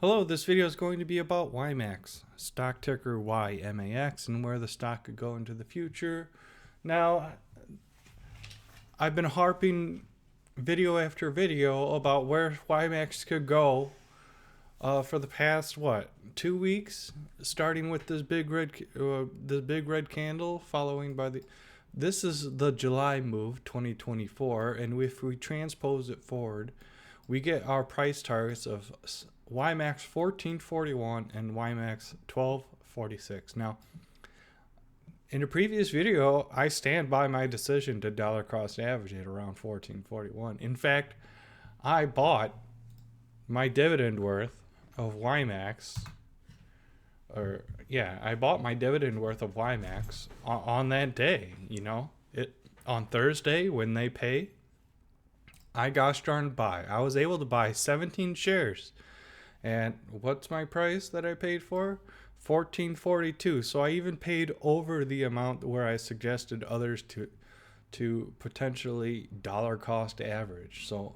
Hello, this video is going to be about YMAX, stock ticker YMAX, and where the stock could go into the future. Now, I've been harping video after video about where YMAX could go for the past, 2 weeks? Starting with this big red candle, following by this is the July move, 2024, and if we transpose it forward, we get our price targets of YMAX 1441 and YMAX 1246. Now, in a previous video, I stand by my decision to dollar cost average at around 1441. In fact, I bought my dividend worth of YMAX, I bought my dividend worth of YMAX on that day, on Thursday when they pay. I gosh darn buy. I was able to buy 17 shares. And what's my price that I paid for? $14.42. So I even paid over the amount where I suggested others to potentially dollar cost average. So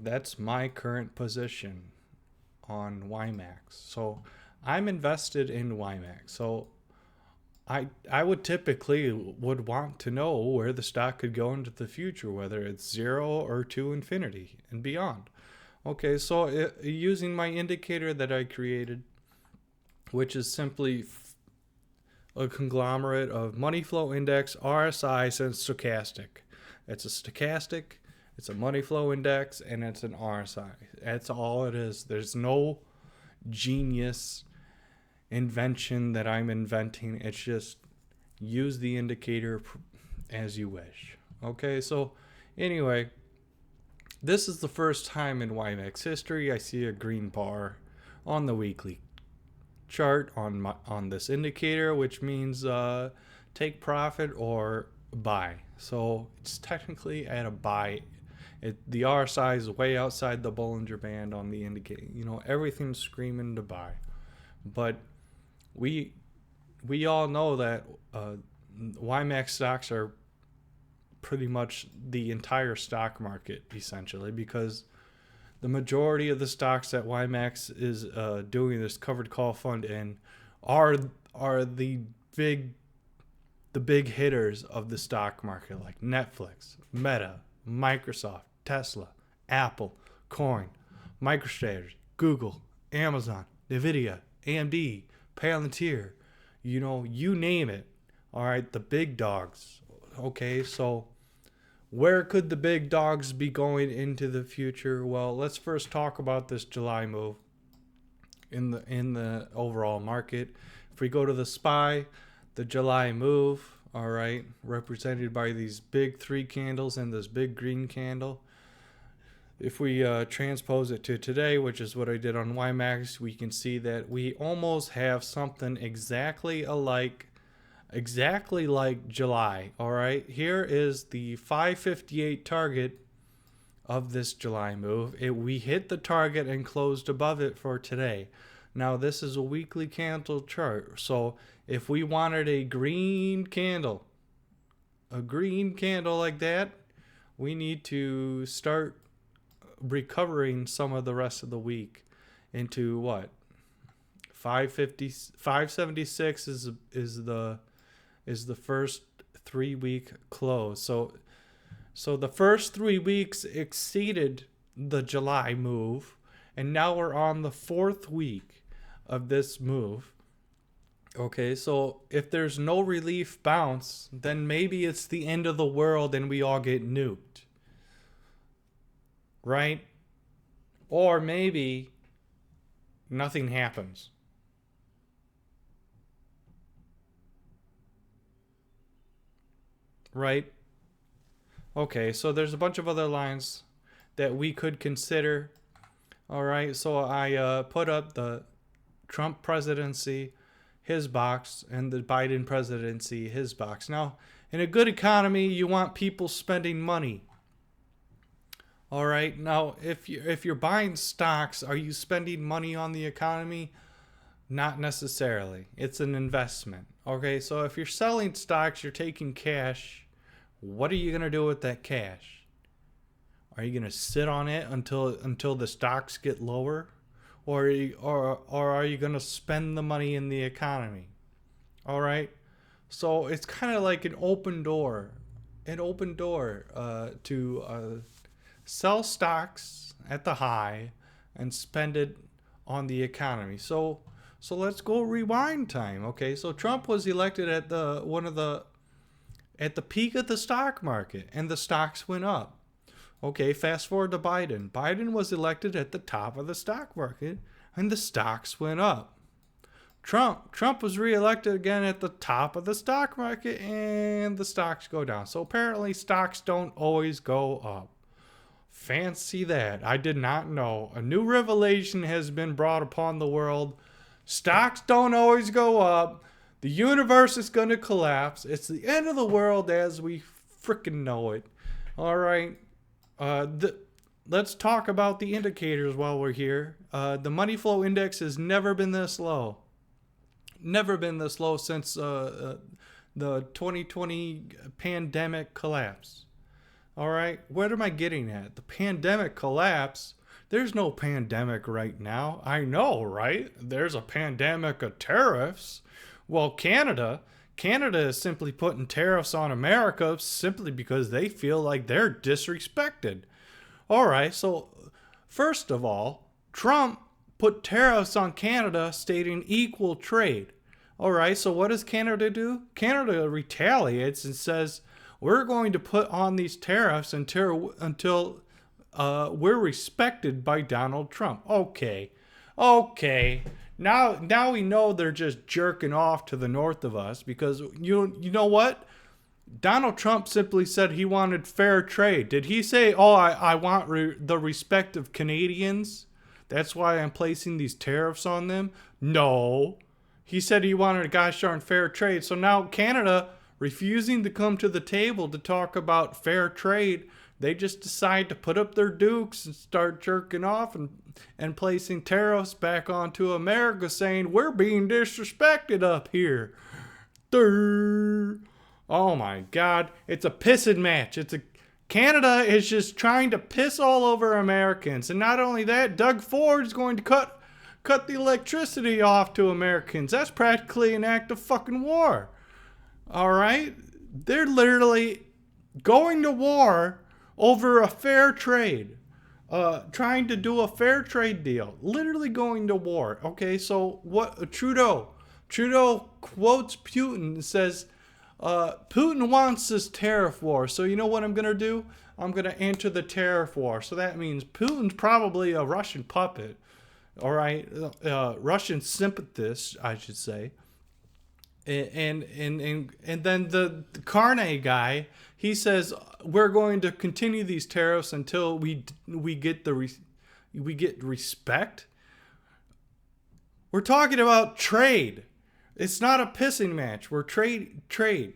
that's my current position on YMAX. So I'm invested in YMAX. So I would typically want to know where the stock could go into the future, whether it's 0 or to infinity and beyond. Okay, so using my indicator that I created, which is simply a conglomerate of money flow index, RSIs, and stochastic. It's a stochastic, it's a money flow index, and it's an RSI. That's all it is. There's no genius invention that I'm inventing. It's just use the indicator as you wish. Okay, so anyway, this is the first time in YMAX history I see a green bar on the weekly chart on this indicator, which means take profit or buy. So it's technically at a buy. The RSI is way outside the Bollinger Band on the indicator. Everything's screaming to buy. But we all know that YMAX stocks are pretty much the entire stock market, essentially, because the majority of the stocks that YMAX is doing this covered call fund in are the big hitters of the stock market, like Netflix, Meta, Microsoft, Tesla, Apple, Coin, MicroStrategy, Google, Amazon, Nvidia, AMD, Palantir, you name it. All right, the big dogs. Okay, so where could the big dogs be going into the future? Well, let's first talk about this July move in the overall market. If we go to the SPY, the July move, all right, represented by these big 3 candles and this big green candle. If we transpose it to today, which is what I did on YMAX, we can see that we almost have something exactly like July. All right, here is the 558 target of this July move. We hit the target and closed above it for today. Now this is a weekly candle chart, so if we wanted a green candle like that, we need to start recovering some of the rest of the week into what? 576 is the first 3-week close. So the first 3 weeks exceeded the July move, and now we're on the 4th week of this move. Okay, so if there's no relief bounce, then maybe it's the end of the world and we all get nuked. Right? Or maybe nothing happens. Right? Okay, so there's a bunch of other lines that we could consider. All right, so I put up the Trump presidency, his box, and the Biden presidency, his box. Now, in a good economy, you want people spending money. All right, now if you're buying stocks, are you spending money on the economy? Not necessarily. It's an investment. Okay, so if you're selling stocks, you're taking cash. What are you going to do with that cash? Are you going to sit on it until the stocks get lower? or are you going to spend the money in the economy? All right. So it's kind of like an open door to sell stocks at the high and spend it on the economy. So let's go rewind time. Okay, so Trump was elected at the peak of the stock market, and the stocks went up. Okay, fast forward to Biden. Biden was elected at the top of the stock market, and the stocks went up. Trump was reelected again at the top of the stock market, and the stocks go down. So apparently stocks don't always go up. Fancy that. I did not know. A new revelation has been brought upon the world. Stocks don't always go up. The universe is going to collapse. It's the end of the world as we freaking know it. All right. Let's talk about the indicators while we're here. The money flow index has never been this low. Never been this low since the 2020 pandemic collapse. All right. What am I getting at? The pandemic collapse. There's no pandemic right now. I know, right? There's a pandemic of tariffs. Well, Canada is simply putting tariffs on America simply because they feel like they're disrespected. All right, so first of all, Trump put tariffs on Canada stating equal trade. All right, so what does Canada do? Canada retaliates and says, we're going to put on these tariffs until we're respected by Donald Trump. Okay. Now we know they're just jerking off to the north of us because you know what? Donald Trump simply said he wanted fair trade. Did he say, I want the respect of Canadians? That's why I'm placing these tariffs on them? No. He said he wanted a gosh darn fair trade. So now Canada refusing to come to the table to talk about fair trade, they just decide to put up their dukes and start jerking off and placing tariffs back onto America, saying we're being disrespected up here. Durr. Oh my God. It's a pissing match. Canada is just trying to piss all over Americans. And not only that, Doug Ford is going to cut the electricity off to Americans. That's practically an act of fucking war. All right? They're literally going to war over a fair trade. Trying to do a fair trade deal. Literally going to war. Okay, so what Trudeau quotes Putin and says, Putin wants this tariff war. So you know what I'm going to do? I'm going to enter the tariff war. So that means Putin's probably a Russian puppet. All right? Russian sympathist, I should say. And then the Carney guy, he says we're going to continue these tariffs until we get respect. We're talking about trade. It's not a pissing match. We're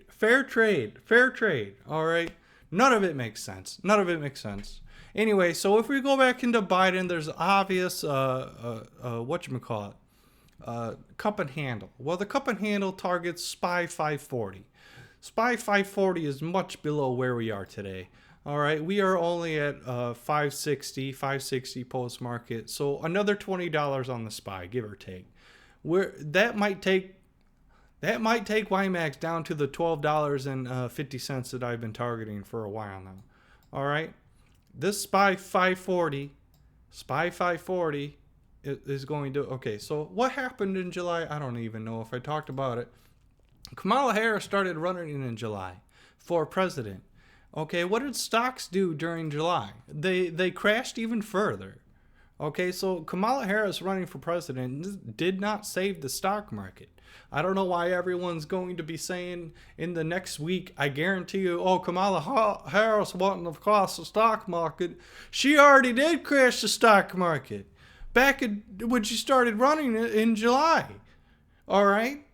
fair trade. All right. None of it makes sense. Anyway, so if we go back into Biden, there's obvious whatchamacallit. Cup and handle. Well, the cup and handle targets SPY 540. SPY 540 is much below where we are today. All right, we are only at 560 post market. So another $20 on the SPY, give or take. That might take YMAX down to the $12.50 that I've been targeting for a while now. All right, this SPY 540 is going to... Okay, so what happened in July? I don't even know if I talked about it. Kamala Harris started running in July for president. Okay, what did stocks do during July? They crashed even further. Okay, so Kamala Harris running for president did not save the stock market. I don't know why everyone's going to be saying in the next week, I guarantee you, Kamala Harris wanting to cross the stock market. She already did crash the stock market back when she started running in July. All right?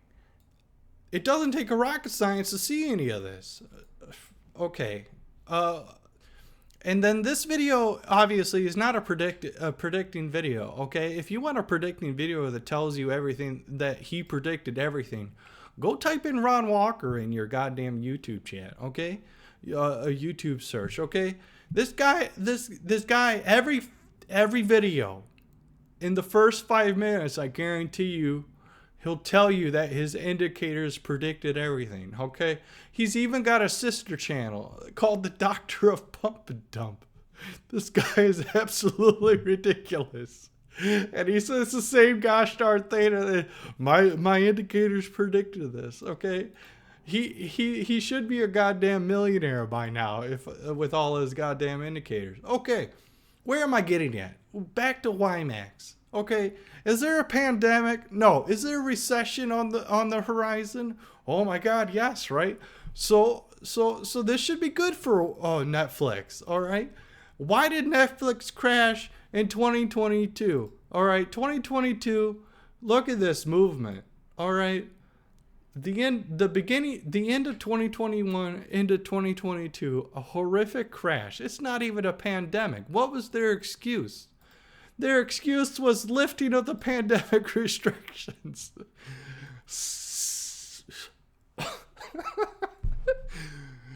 It doesn't take a rocket science to see any of this. Okay. And then this video obviously is not a predicting video. Okay, if you want a predicting video that tells you everything, that he predicted everything, go type in Ron Walker in your goddamn YouTube chat. Okay, a YouTube search. Okay, this guy every video in the first 5 minutes, I guarantee you, he'll tell you that his indicators predicted everything, okay? He's even got a sister channel called the Doctor of Pump and Dump. This guy is absolutely ridiculous. And he says the same gosh darn thing. My indicators predicted this, okay? He should be a goddamn millionaire by now if with all his goddamn indicators. Okay, where am I getting at? Back to YMAX. Okay, is there a pandemic? No. Is there a recession on the horizon? Oh my God, yes, right? So this should be good for Netflix, all right? Why did Netflix crash in 2022? All right, 2022. Look at this movement. All right, the end of 2021 into 2022, a horrific crash. It's not even a pandemic. What was their excuse? Their excuse was lifting of the pandemic restrictions.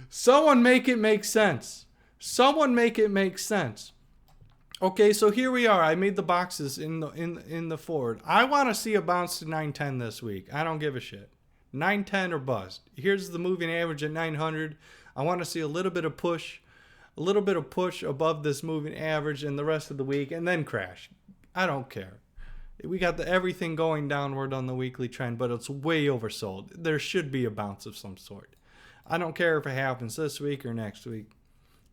Someone make it make sense. Someone make it make sense. Okay, so here we are. I made the boxes in the forward. I want to see a bounce to 910 this week. I don't give a shit. 910 or bust. Here's the moving average at 900. I want to see a little bit of push above this moving average in the rest of the week, and then crash. I don't care. We got everything going downward on the weekly trend, but it's way oversold. There should be a bounce of some sort. I don't care if it happens this week or next week.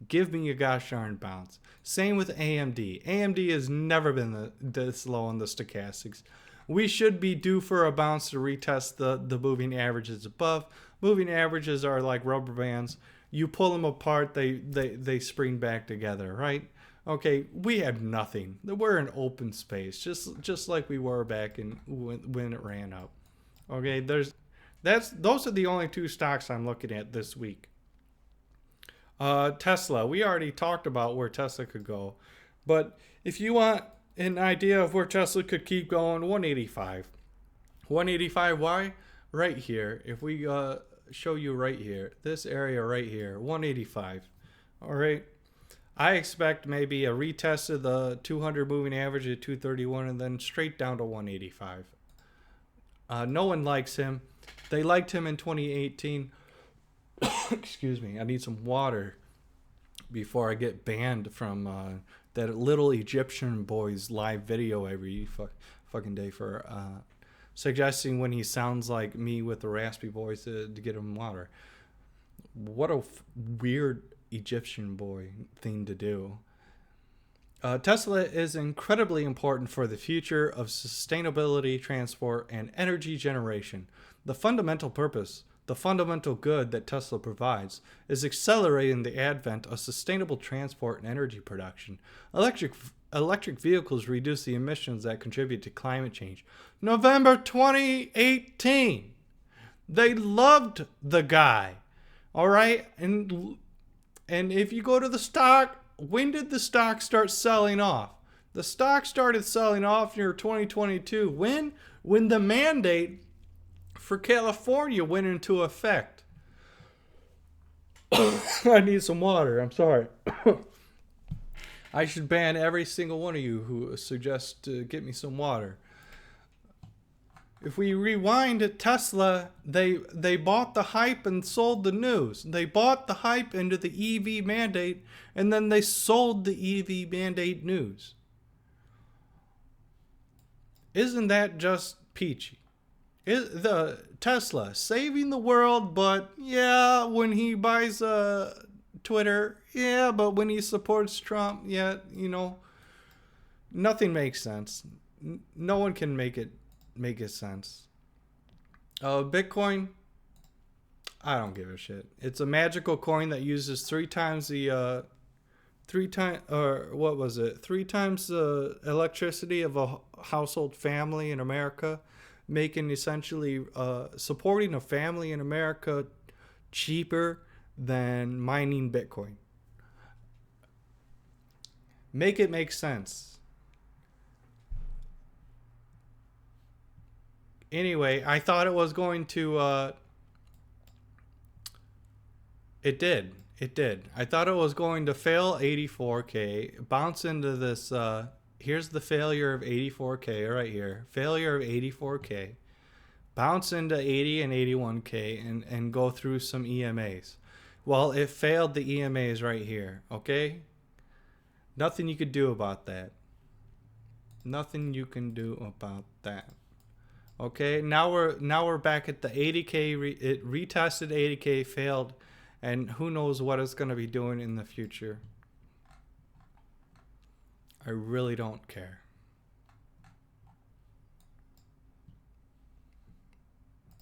Give me a gosh darn bounce. Same with AMD. AMD has never been this low on the stochastics. We should be due for a bounce to retest the moving averages above. Moving averages are like rubber bands. You pull them apart, they spring back together, right? Okay, we have nothing. We're in open space, just like we were back in when it ran up. Okay, those are the only two stocks I'm looking at this week. Tesla. We already talked about where Tesla could go, but if you want an idea of where Tesla could keep going, 185. 185. Why? Right here. If we show you right here, this area right here, 185. All right. I expect maybe a retest of the 200 moving average at 231 and then straight down to 185. No one likes him. They liked him in 2018. Excuse me. I need some water before I get banned from that little Egyptian boy's live video every fucking day for suggesting when he sounds like me with a raspy voice to get him water. What a weird Egyptian boy thing to do. Tesla is incredibly important for the future of sustainability, transport, and energy generation. The fundamental purpose, the fundamental good that Tesla provides is accelerating the advent of sustainable transport and energy production. Electric vehicles reduce the emissions that contribute to climate change. November 2018. They loved the guy. All right? And if you go to the stock, when did the stock start selling off? The stock started selling off near 2022. When? When the mandate for California went into effect. I need some water. I'm sorry. I should ban every single one of you who suggests to get me some water. If we rewind at Tesla, they bought the hype and sold the news. They bought the hype into the EV mandate, and then they sold the EV mandate news. Isn't that just peachy? The Tesla saving the world, but yeah, when he buys Twitter, yeah, but when he supports Trump, yeah, nothing makes sense. No one can make it sense. Bitcoin, I don't give a shit. It's a magical coin that uses three times the electricity of a household family in America, making essentially supporting a family in America cheaper than mining Bitcoin. Make it make sense. Anyway, I thought it was going to it did. I thought it was going to fail 84K, bounce into this here's the failure of 84K right here. Failure of 84K. Bounce into 80 and 81K and go through some EMAs. Well, it failed the EMAs right here, okay? Nothing you could do about that. Nothing you can do about that. Okay, now we're back at the 80K. It retested 80K, failed, and who knows what it's going to be doing in the future. I really don't care.